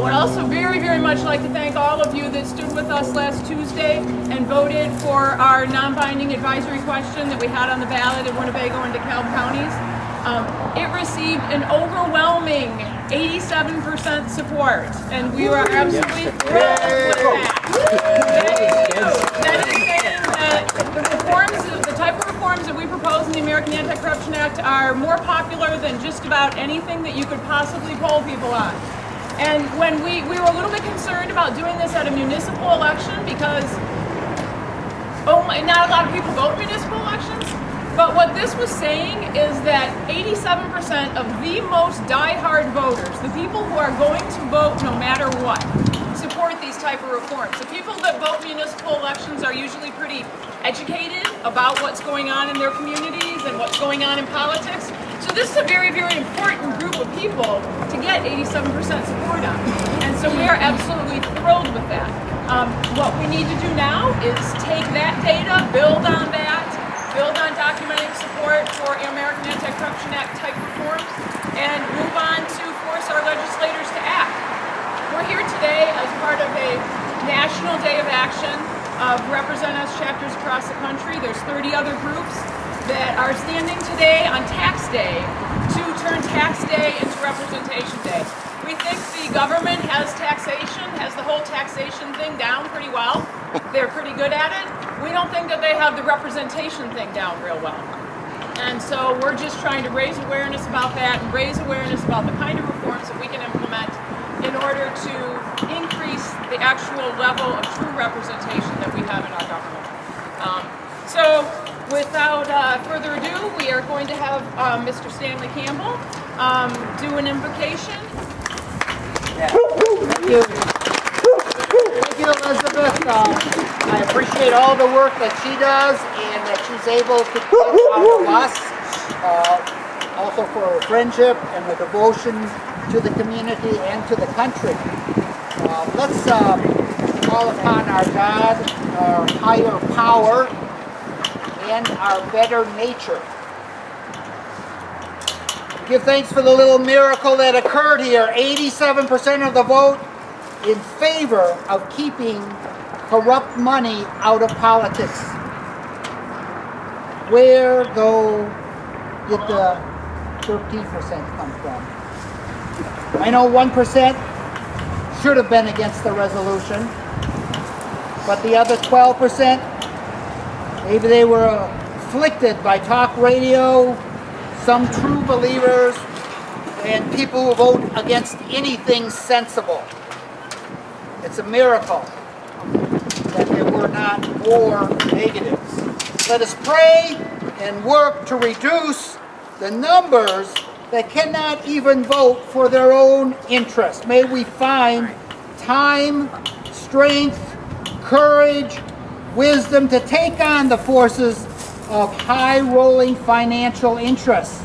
would also very, very much like to thank all of you that stood with us last Tuesday and voted for our non-binding advisory question that we had on the ballot in Winnebago and DeKalb counties. It received an overwhelming 87% support, and we were absolutely thrilled with that. That is saying that the type of reforms that we propose in the American Anti-Corruption Act are more popular than just about anything that you could possibly poll people on. And when we were a little bit concerned about doing this at a municipal election because not a lot of people vote municipal elections, but what this was saying is that 87% of the most die-hard voters, the people who are going to vote no matter what, support these type of reforms. The people that vote municipal elections are usually pretty educated about what's going on in their communities and what's going on in politics. So this is a very, very important group of people to get 87% support on. And so we are absolutely thrilled with that. What we need to do now is take that data, build on that, build on documenting support for American Anti-Corruption Act type reforms, and move on to force our legislators to act. We're here today as part of a national day of action of Represent Us chapters across the country. There's 30 other groups that are standing today on Tax Day to turn Tax Day into Representation Day. We think the government has the whole taxation thing down pretty well. They're pretty good at it. We don't think that they have the representation thing down real well. And so we're just trying to raise awareness about that and raise awareness about the kind of reforms that we can implement in order to increase the actual level of true representation that we have in our government. So without further ado, we are going to have Mr. Stanley Campbell do an invocation. Yeah. Thank you. Thank you, Elizabeth. I appreciate all the work that she does and that she's able to put out of us. Also for her friendship and the devotion to the community and to the country. Let's call upon our God, our higher power, and our better nature. Give thanks for the little miracle that occurred here. 87% of the vote in favor of keeping corrupt money out of politics. Where, though, did the 13% come from? I know 1% should have been against the resolution, but the other 12%, maybe they were afflicted by talk radio, some true believers, and people who vote against anything sensible. It's a miracle that there were not more negatives. Let us pray and work to reduce the numbers that cannot even vote for their own interest. May we find time, strength, courage, wisdom to take on the forces of high-rolling financial interests.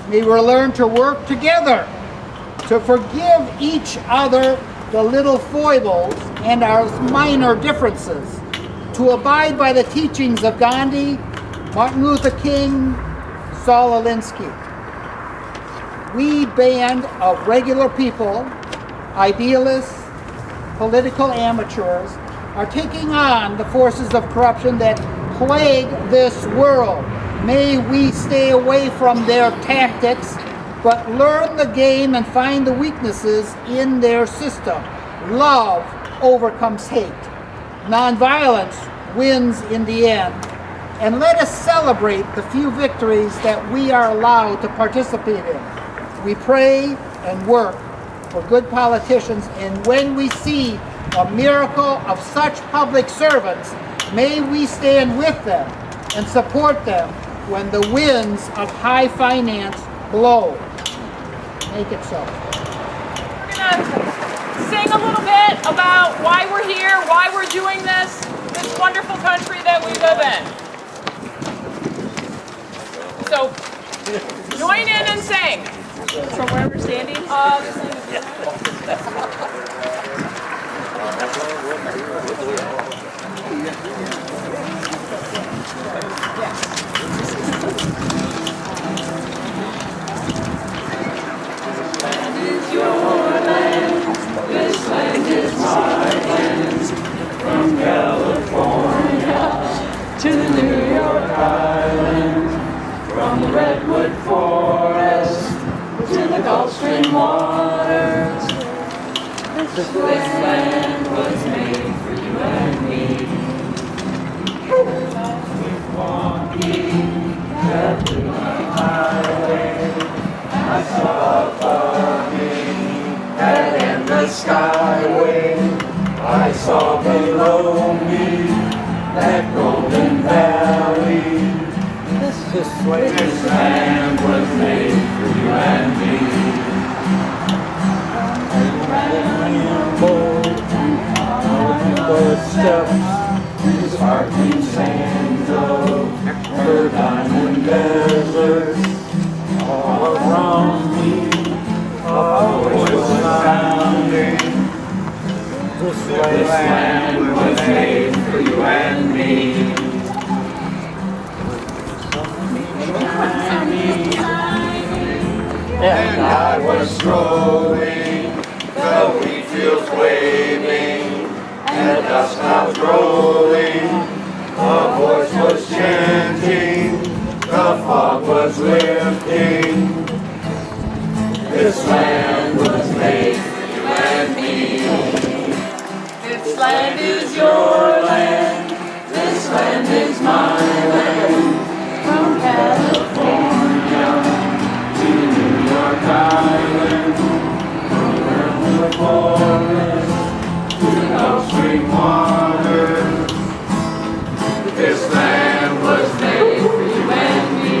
May we learn to work together, to forgive each other the little foibles and our minor differences, to abide by the teachings of Gandhi, Martin Luther King, Saul Alinsky. We, band of regular people, idealists, political amateurs, are taking on the forces of corruption that plague this world. May we stay away from their tactics, but learn the game and find the weaknesses in their system. Love overcomes hate. Nonviolence wins in the end. And let us celebrate the few victories that we are allowed to participate in. We pray and work for good politicians, and when we see a miracle of such public servants, may we stand with them and support them when the winds of high finance blow. Make it so. We're going to sing a little bit about why we're here, why we're doing this wonderful country that we live in. So, join in and sing. From where we're standing? Land is your land. spring waters. This land was made for you and me. Walking that through the highway, I saw above me and in the skyway. I saw below me that golden valley. This land was made for you and me. Footsteps, sparkling sands of her diamond deserts. All around me, a voice sounding. This land was made for you and me. And I was strolling, the wheat fields waving, and the dust clouds rolling. A voice was chanting, the fog was lifting. This land was made for you and me. This land is your land, this land is my land. From California to New York Island, from the forest to the Gulf Stream water. This land was made for you and me.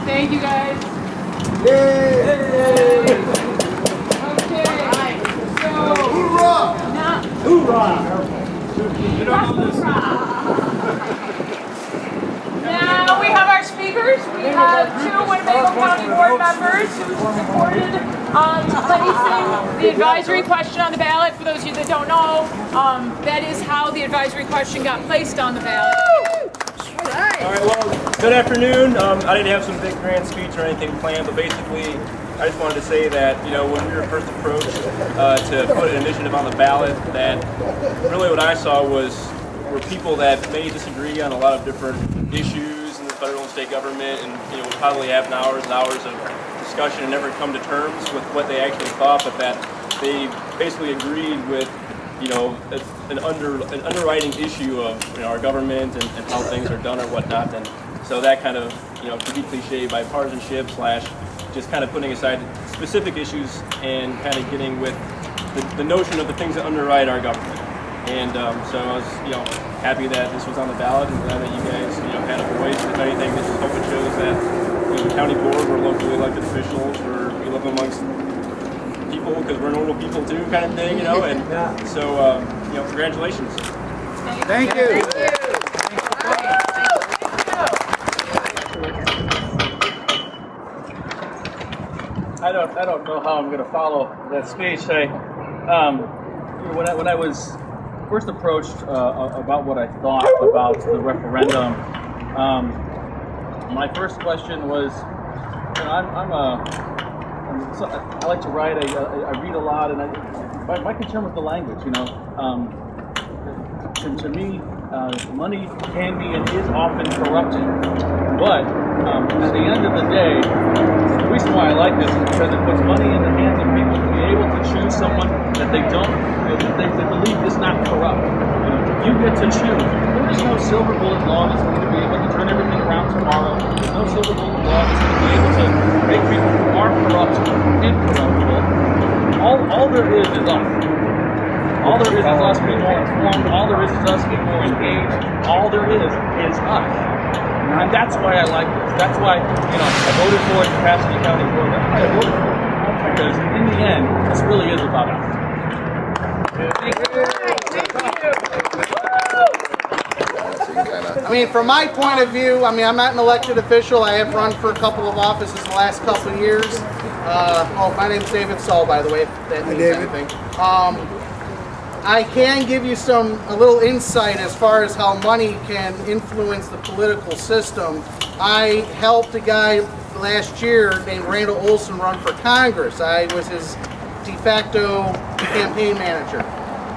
Thank you guys. Yay! Okay. So Hoorah! now, now we have our speakers. We have two Winnebago County board members who supported placing the advisory question on the ballot. For those of you that don't know, that is how the advisory question got placed on the ballot. All right, well, good afternoon. I didn't have some big grand speech or anything planned, but basically, I just wanted to say that, you know, when we were first approached to put an initiative on the ballot, that really what I saw were people that may disagree on a lot of different issues in the federal and state government, and, you know, would probably have hours and hours of discussion and never come to terms with what they actually thought, but that they basically agreed with, you know, an underwriting issue of, you know, our government and how things are done or whatnot. And so that kind of, you know, could be cliche bipartisanship / just kind of putting aside specific issues and kind of getting with the notion of the things that underwrite our government. And so I was, happy that this was on the ballot and glad that you guys, had a voice. If anything, this just hope it shows that the county board, we're locally elected officials, we live amongst people because we're normal people too, kind of thing, And so, congratulations. Thank you. I don't know how I'm going to follow that speech. When I was first approached about what I thought about the referendum, my first question was, I like to write. I read a lot, and my concern was the language. To me, money can be and is often corrupted, but at the end of the day, the reason why I like this is because it puts money in the hands of people to be able to choose someone that they believe is not corrupt. You get to choose. There is no silver bullet law that's going to be able to turn everything around tomorrow. There's no silver bullet law that's going to be able to make people who are corrupt incorruptible. All there is us. All there is us being more informed. All there is us being more engaged. All there is us. And that's why I like this. That's why, I voted for it to pass the county board. That's why I voted for it. Because in the end, this really is about us. I mean, from my point of view, I'm not an elected official. I have run for a couple of offices the last couple of years. My name's David Saul, by the way, if that means anything. I can give you a little insight as far as how money can influence the political system. I helped a guy last year named Randall Olson run for Congress. I was his de facto campaign manager.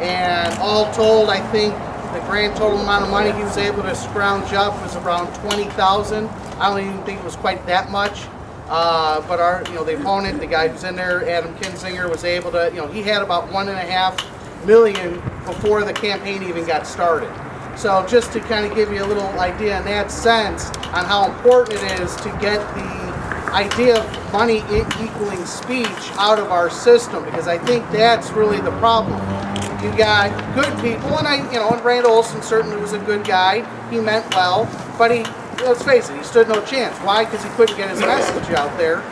And all told, I think the grand total amount of money he was able to scrounge up was around $20,000. I don't even think it was quite that much. But the opponent, the guy who's in there, Adam Kinzinger, was able to, he had about $1.5 million before the campaign even got started. So just to kind of give you a little idea in that sense on how important it is to get the idea of money equaling speech out of our system, because I think that's really the problem. You got good people, and and Randall Olson certainly was a good guy. He meant well, but let's face it, he stood no chance. Why? Because he couldn't get his message out there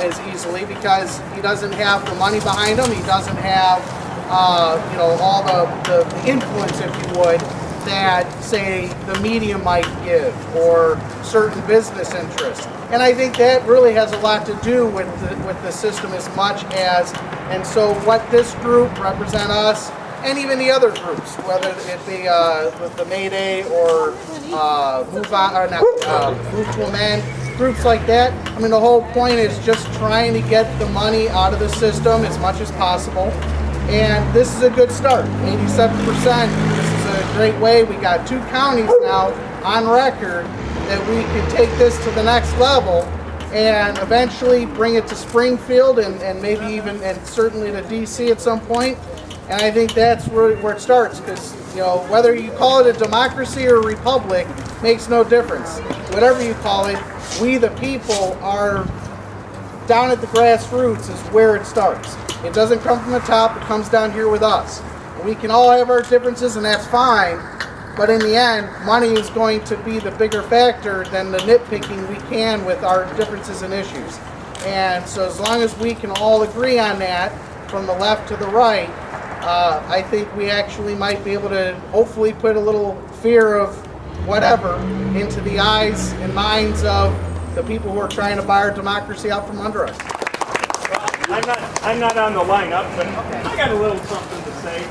as easily, because he doesn't have the money behind him. He doesn't have all the influence, if you would, that, say, the media might give, or certain business interests. And I think that really has a lot to do with the system as much as, and so what this group represent us, and even the other groups, whether it be with the May Day or Move to Amend, groups like that. The whole point is just trying to get the money out of the system as much as possible. And this is a good start, 87%. This is a great way. We got 2 counties now on record that we can take this to the next level and eventually bring it to Springfield and maybe even, and certainly to DC at some point. And I think that's where it starts, because whether you call it a democracy or a republic makes no difference. Whatever you call it, we the people are down at the grassroots is where it starts. It doesn't come from the top, it comes down here with us. We can all have our differences, and that's fine, but in the end, money is going to be the bigger factor than the nitpicking we can with our differences and issues. And so as long as we can all agree on that, from the left to the right, I think we actually might be able to hopefully put a little fear of whatever into the eyes and minds of the people who are trying to buy our democracy out from under us. I'm not on the lineup, but I got a little something to say.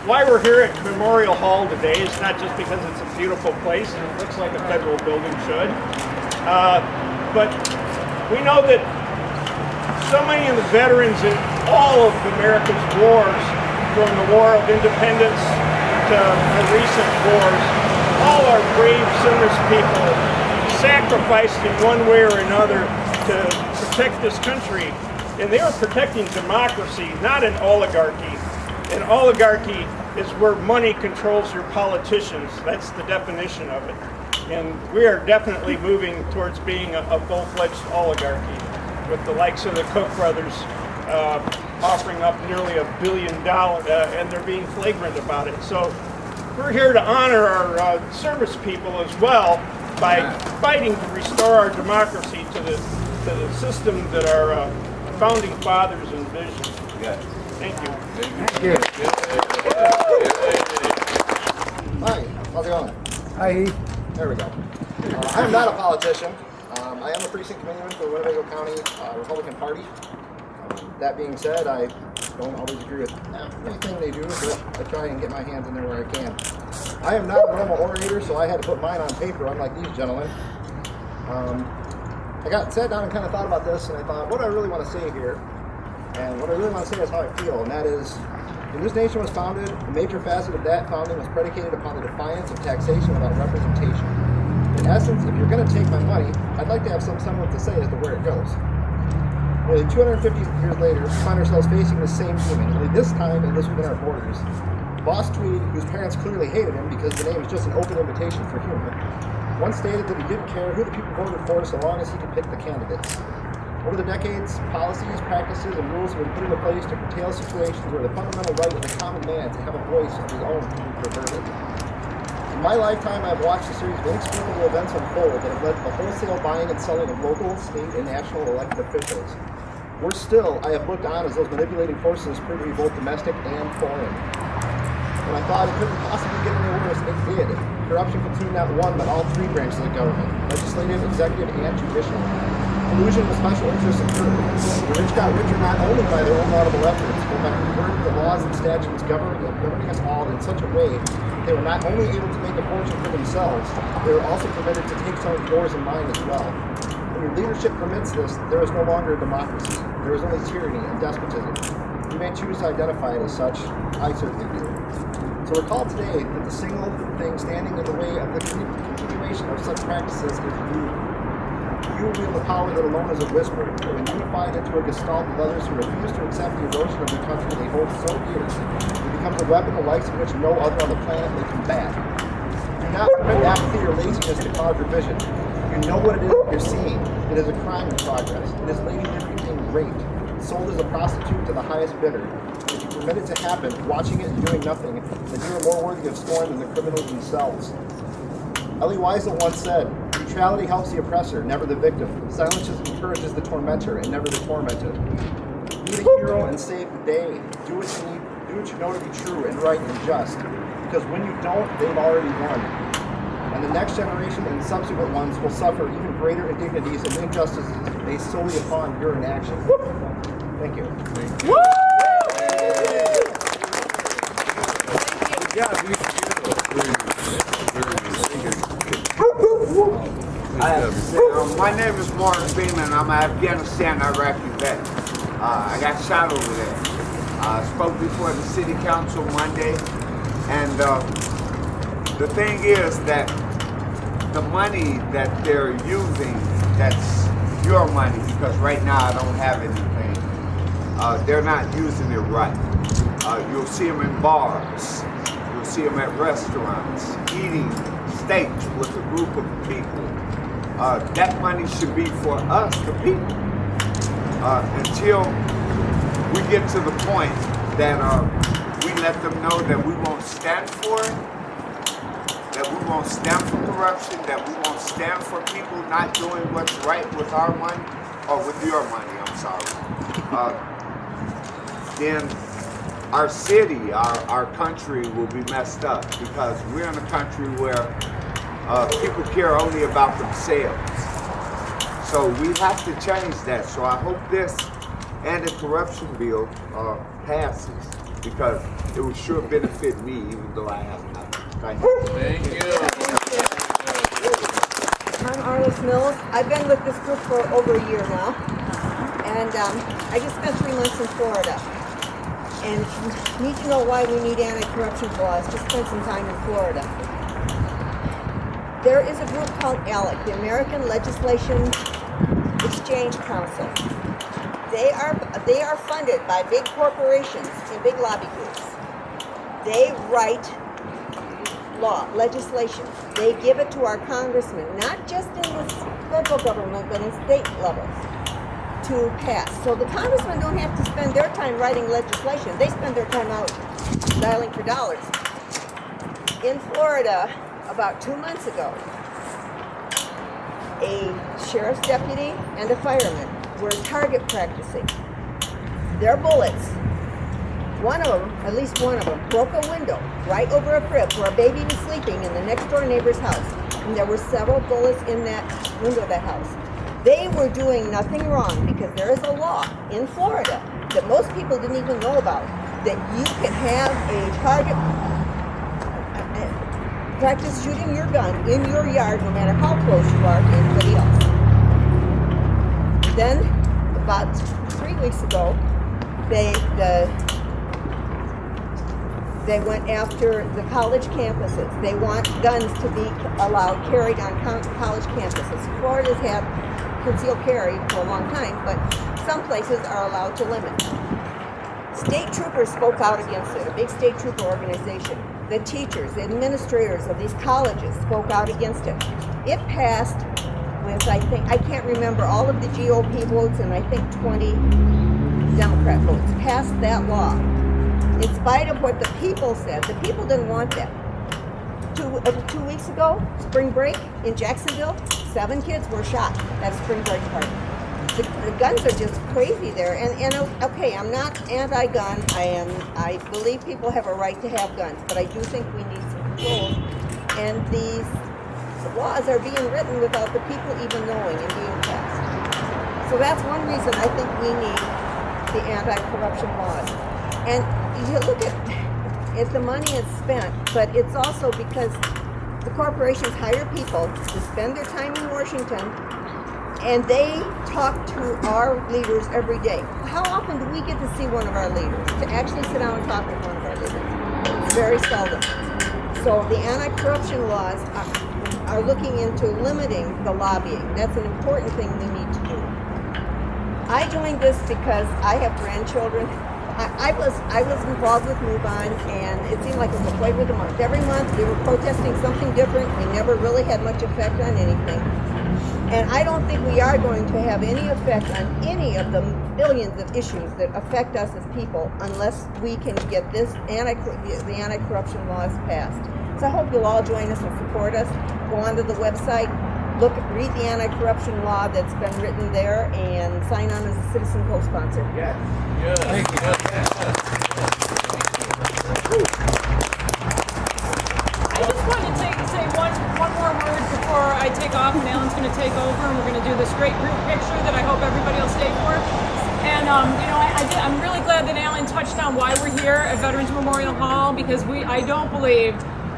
Why we're here at Memorial Hall today is not just because it's a beautiful place and it looks like a federal building should, but we know that so many of the veterans in all of America's wars, from the War of Independence to the recent wars, all our brave service people sacrificed in one way or another to protect this country. And they are protecting democracy, not an oligarchy. An oligarchy is where money controls your politicians. That's the definition of it. And we are definitely moving towards being a full-fledged oligarchy, with the likes of the Koch brothers offering up nearly $1 billion, and they're being flagrant about it. So we're here to honor our service people as well by fighting to restore our democracy to the system that our founding fathers envisioned. Yes. Thank you. Thank you. Hi, how's it going? Hi. There we go. I am not a politician. I am a precinct committeeman for the Winnebago County Republican Party. That being said, I don't always agree with everything they do, but I try and get my hands in there where I can. I am not a normal orator, so I had to put mine on paper, unlike these gentlemen. I sat down and kind of thought about this, and I thought, what do I really want to say here? And what I really want to say is how I feel, and that is, when this nation was founded, a major facet of that founding was predicated upon the defiance of taxation without representation. In essence, if you're going to take my money, I'd like to have some semblance to say as to where it goes. Nearly 250 years later, we find ourselves facing the same demon, only this time it lives within our borders. Boss Tweed, whose parents clearly hated him because the name is just an open invitation for humor, once stated that he didn't care who the people voted for so long as he could pick the candidates. Over the decades, policies, practices, and rules have been put into place to curtail situations where the fundamental right of the common man to have a voice of his own can be perverted. In my lifetime, I have watched a series of inexplicable events unfold that have led to the wholesale buying and selling of local, state, and national elected officials. Worse still, I have looked on as those manipulating forces prove to be both domestic and foreign. When I thought it couldn't possibly get any worse, it did. Corruption continued not one, but all three branches of government: legislative, executive, and judicial. Collusion with special interests occurred. The rich got richer not only by their own laudable efforts, but by converting the laws and statutes governing us all in such a way that they were not only able to make a fortune for themselves, they were also permitted to take some of yours and mine as well. When your leadership permits this, there is no longer a democracy. There is only tyranny and despotism. You may choose to identify it as such. I certainly do. So recall today that the single thing standing in the way of the continuation of such practices is you. You wield the power that alone is a whisper, but when unified into a gestalt with others who refuse to accept the erosion of the country they hold so dear, it becomes a weapon the likes of which no other on the planet may combat. Do not permit apathy or laziness to cloud your vision. You know what it is you're seeing. It is a crime in progress. It is Lady Liberty being raped, sold as a prostitute to the highest bidder. If you permit it to happen, watching it and doing nothing, then you are more worthy of scorn than the criminals themselves. Elie Wiesel once said, "Neutrality helps the oppressor, never the victim. Silence encourages the tormentor, and never the tormented." Be the hero and save the day. Do what you need. Do what you know to be true and right and just. Because when you don't, they've already won. And the next generation and subsequent ones will suffer even greater indignities and injustices based solely upon your inaction. Thank you. My name is Morris Beeman. I'm an Afghanistan Iraqi vet. I got shot over there. I spoke before the city council Monday, and the thing is that the money that they're using, that's your money, because right now I don't have anything. They're not using it right. You'll see them in bars. You'll see them at restaurants, eating steaks with a group of people. That money should be for us, the people. Until we get to the point that we let them know that we won't stand for it, that we won't stand for corruption, that we won't stand for people not doing what's right with our money, or with your money, I'm sorry. Then our city, our country will be messed up, because we're in a country where people care only about themselves. So we have to change that. So I hope this anti-corruption bill passes, because it will sure benefit me, even though I have nothing. Thank you. Thank you. I'm Arliss Mills. I've been with this group for over a year now. And I just spent 3 months in Florida. And if you need to know why we need anti-corruption laws, just spend some time in Florida. There is a group called ALEC, the American Legislation Exchange Council. They are funded by big corporations and big lobby groups. They write law, legislation. They give it to our congressmen, not just in the federal government, but in state levels, to pass. So the congressmen don't have to spend their time writing legislation. They spend their time out dialing for dollars. In Florida, about 2 months ago, a sheriff's deputy and a fireman were target practicing. Their bullets, one of them, at least one of them, broke a window right over a crib where a baby was sleeping in the next door neighbor's house. And there were several bullets in that window of that house. They were doing nothing wrong because there is a law in Florida that most people didn't even know about, that you can have a target practice shooting your gun in your yard no matter how close you are to anybody else. Then, about 3 weeks ago, they went after the college campuses. They want guns to be allowed carried on college campuses. Florida's had concealed carry for a long time, but some places are allowed to limit. State troopers spoke out against it, a big state trooper organization. The teachers, the administrators of these colleges spoke out against it. It passed with, I can't remember, all of the GOP votes and I think 20 Democrat votes passed that law. In spite of what the people said, the people didn't want that. 2 weeks ago, spring break in Jacksonville, 7 kids were shot at spring break party. The guns are just crazy there, and okay, I'm not anti-gun. I believe people have a right to have guns, but I do think we need some controls. And these laws are being written without the people even knowing and being passed. So that's one reason I think we need the anti-corruption laws. And you look at the money is spent, but it's also because the corporations hire people to spend their time in Washington. And they talk to our leaders every day. How often do we get to see one of our leaders, to actually sit down and talk with one of our leaders? It's very seldom. So the anti-corruption laws are looking into limiting the lobbying. That's an important thing we need to do. I joined this because I have grandchildren. I was involved with Move On, and it seemed like it was a flavor of the month. Every month we were protesting something different. We never really had much effect on anything. And I don't think we are going to have any effect on any of the billions of issues that affect us as people unless we can get the anti-corruption laws passed. So I hope you'll all join us and support us. Go onto the website, read the anti-corruption law that's been written there, and sign on as a citizen co-sponsor. Yes. Thank you. I just wanted to say one more word before I take off, and Alan's going to take over, and we're going to do this great group picture that I hope everybody will stay for. And I'm really glad that Alan touched on why we're here at Veterans Memorial Hall, because I don't believe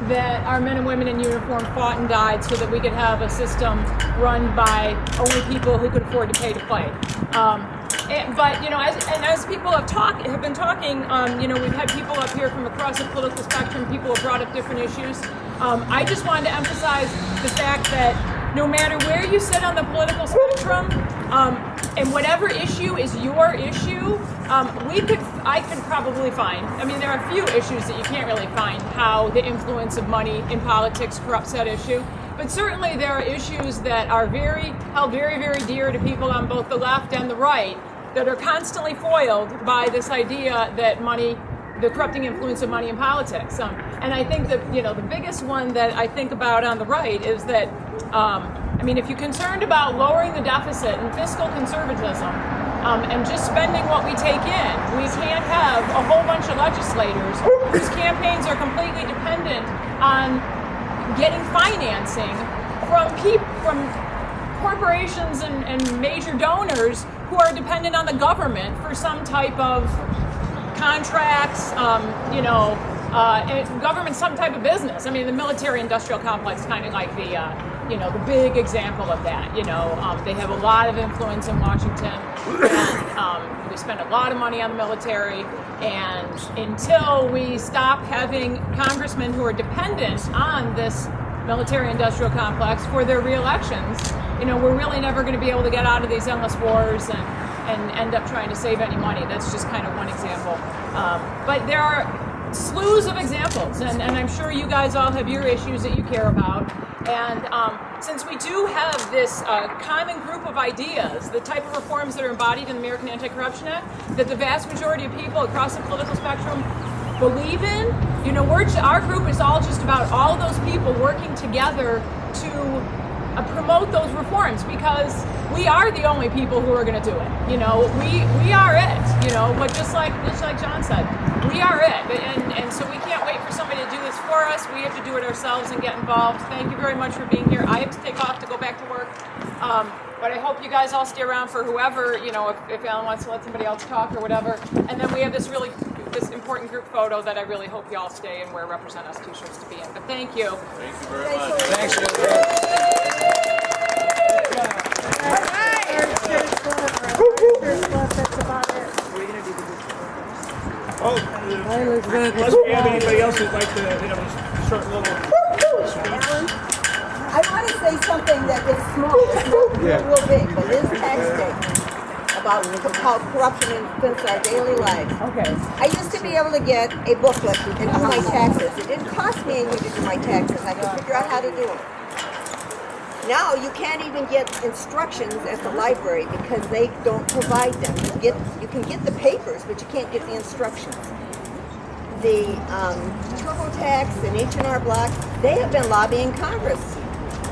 that our men and women in uniform fought and died so that we could have a system run by only people who could afford to pay to play. But as people have been talking, we've had people up here from across the political spectrum. People have brought up different issues. I just wanted to emphasize the fact that no matter where you sit on the political spectrum, and whatever issue is your issue, I could probably find. I mean, there are a few issues that you can't really find how the influence of money in politics corrupts that issue. But certainly there are issues that are held very, very dear to people on both the left and the right that are constantly foiled by this idea that the corrupting influence of money in politics. And I think that, the biggest one that I think about on the right is that, if you're concerned about lowering the deficit and fiscal conservatism, and just spending what we take in, we can't have a whole bunch of legislators whose campaigns are completely dependent on getting financing from corporations and major donors who are dependent on the government for some type of contracts, government, some type of business. I mean, the military-industrial complex kind of like the big example of that. They have a lot of influence in Washington, and we spend a lot of money on the military, and until we stop having congressmen who are dependent on this military-industrial complex for their re-elections, we're really never going to be able to get out of these endless wars and end up trying to save any money. That's just kind of one example. But there are slews of examples, and I'm sure you guys all have your issues that you care about. And since we do have this common group of ideas, the type of reforms that are embodied in the American Anti-Corruption Act, that the vast majority of people across the political spectrum believe in, you know, our group is all just about all those people working together to promote those reforms, because we are the only people who are going to do it. You know, we are it. You know, but just like John said, we are it, and so we can't wait for somebody to do this for us. We have to do it ourselves and get involved. Thank you very much for being here. I have to take off to go back to work, but I hope you guys all stay around for whoever, you know, if Alan wants to let somebody else talk or whatever. And then we have this important group photo that I really hope you all stay and wear Represent Us t-shirts to be in. But thank you. Thank you very much. Thanks, Oh, unless we have anybody else who'd like to, you know, just short little. Alan, I want to say something that is small, it's not real big, but it is tax day. About how corruption influences our daily lives. Okay. I used to be able to get a booklet and do my taxes. It didn't cost me anything to do my taxes. I could figure out how to do them. Now you can't even get instructions at the library because they don't provide them. You can get the papers, but you can't get the instructions. The TurboTax and H&R Block, they have been lobbying Congress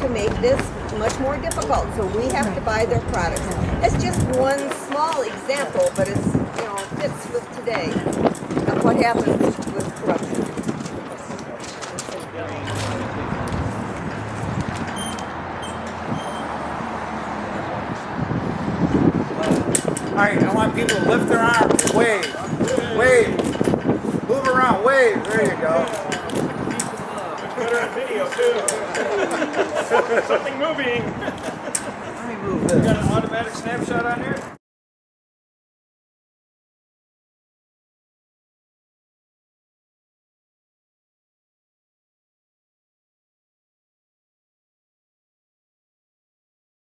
to make this much more difficult. So we have to buy their products. That's just one small example, but it's, you know, fits with today of what happens with corruption. All right, I want people to lift their arms, wave, wave, move around, wave. There you go. Better on video too. Something moving. Let me move You this. got an automatic snapshot on here?